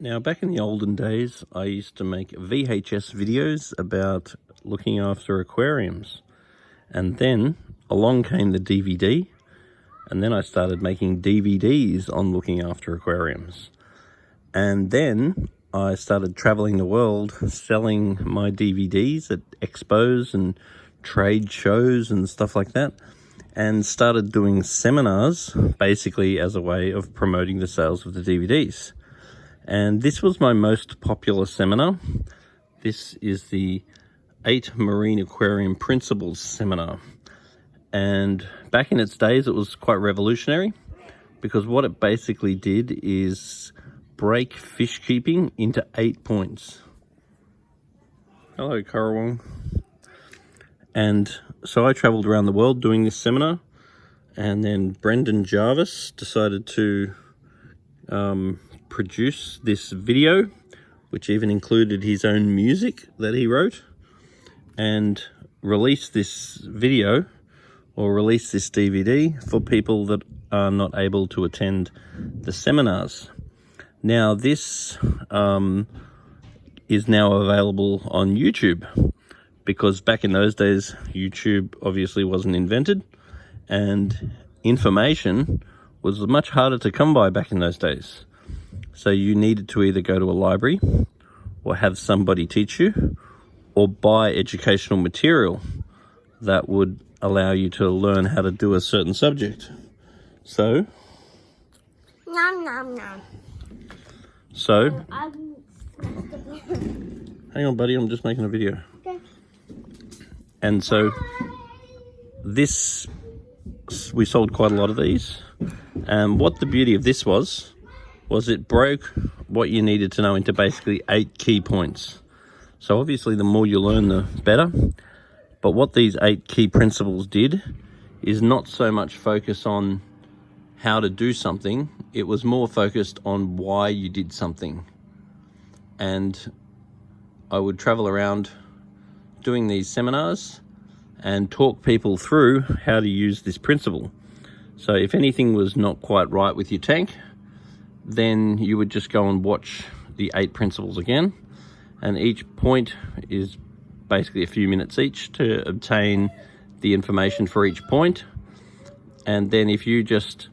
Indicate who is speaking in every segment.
Speaker 1: Now, back in the olden days, I used to make VHS videos about looking after aquariums. And then along came the DVD, and then I started making DVDs on looking after aquariums. And then I started traveling the world selling my DVDs at expos and trade shows and stuff like that, and started doing seminars basically as a way of promoting the sales of the DVDs. And this was my most popular seminar. This is the 8 Marine Aquarium Principles seminar. And back in its days, it was quite revolutionary, because what it basically did is break fish keeping into 8 points. Hello, Karawong. And so I traveled around the world doing this seminar, and then Brendan Jarvis decided to produce this video, which even included his own music that he wrote, and release this video or release this DVD for people that are not able to attend the seminars. Now this is now available on YouTube, because back in those days YouTube obviously wasn't invented, and information was much harder to come by back in those days. So you needed to either go to a library or have somebody teach you, or buy educational material that would allow you to learn how to do a certain subject. So,
Speaker 2: Nom nom nom.
Speaker 1: So, hang on buddy, I'm just making a video.
Speaker 2: Okay.
Speaker 1: And so this, we sold quite a lot of these. And what the beauty of this was it broke what you needed to know into basically 8 key points. So obviously the more you learn, the better. But what these 8 key principles did is not so much focus on how to do something, it was more focused on why you did something. And I would travel around doing these seminars and talk people through how to use this principle. So if anything was not quite right with your tank, then you would just go and watch the 8 principles again, and each point is basically a few minutes each to obtain the information for each point. And then if you just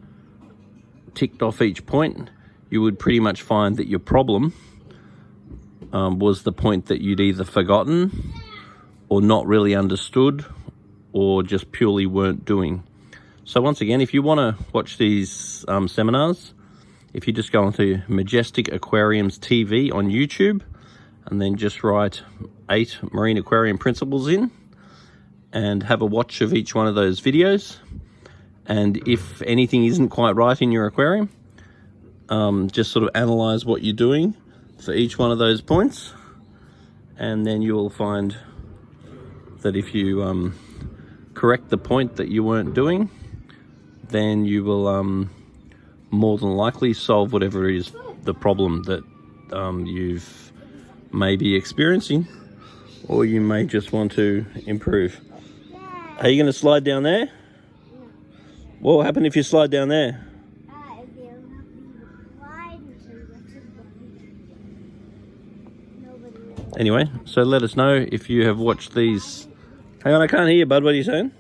Speaker 1: ticked off each point, you would pretty much find that your problem was the point that you'd either forgotten or not really understood or just purely weren't doing. So once again, if you want to watch these seminars, if you just go onto Majestic Aquariums TV on YouTube and then just write 8 Marine Aquarium Principles in and have a watch of each one of those videos. And if anything isn't quite right in your aquarium, just sort of analyze what you're doing for each one of those points. And then you will find that if you correct the point that you weren't doing, then you will more than likely solve whatever is the problem that you've may be experiencing, or you may just want to improve. Are you going to slide down there? What will happen if you slide down there? Anyway, so let us know if you have watched these. Hang on, I can't hear you, bud. What are you saying?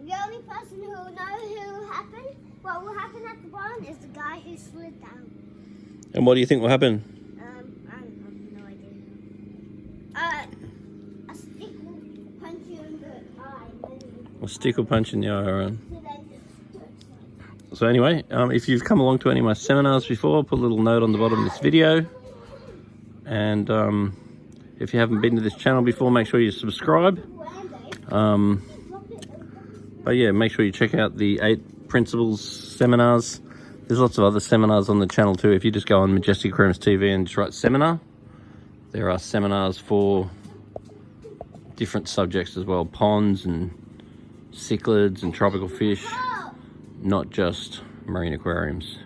Speaker 2: The only person who will know what will happen at the bottom is the guy who slid down.
Speaker 1: And what do you think will happen?
Speaker 2: I have no idea. A stick will punch you in the eye.
Speaker 1: A stick will punch in the eye around. So anyway, if you've come along to any of my seminars before, put a little note on the bottom of this video. And if you haven't been to this channel before, make sure you subscribe. But yeah, make sure you check out the 8 Principles seminars. There's lots of other seminars on the channel too. If you just go on Majestic Aquariums TV and just write seminar, there are seminars for different subjects as well. Ponds and cichlids and tropical fish, not just marine aquariums.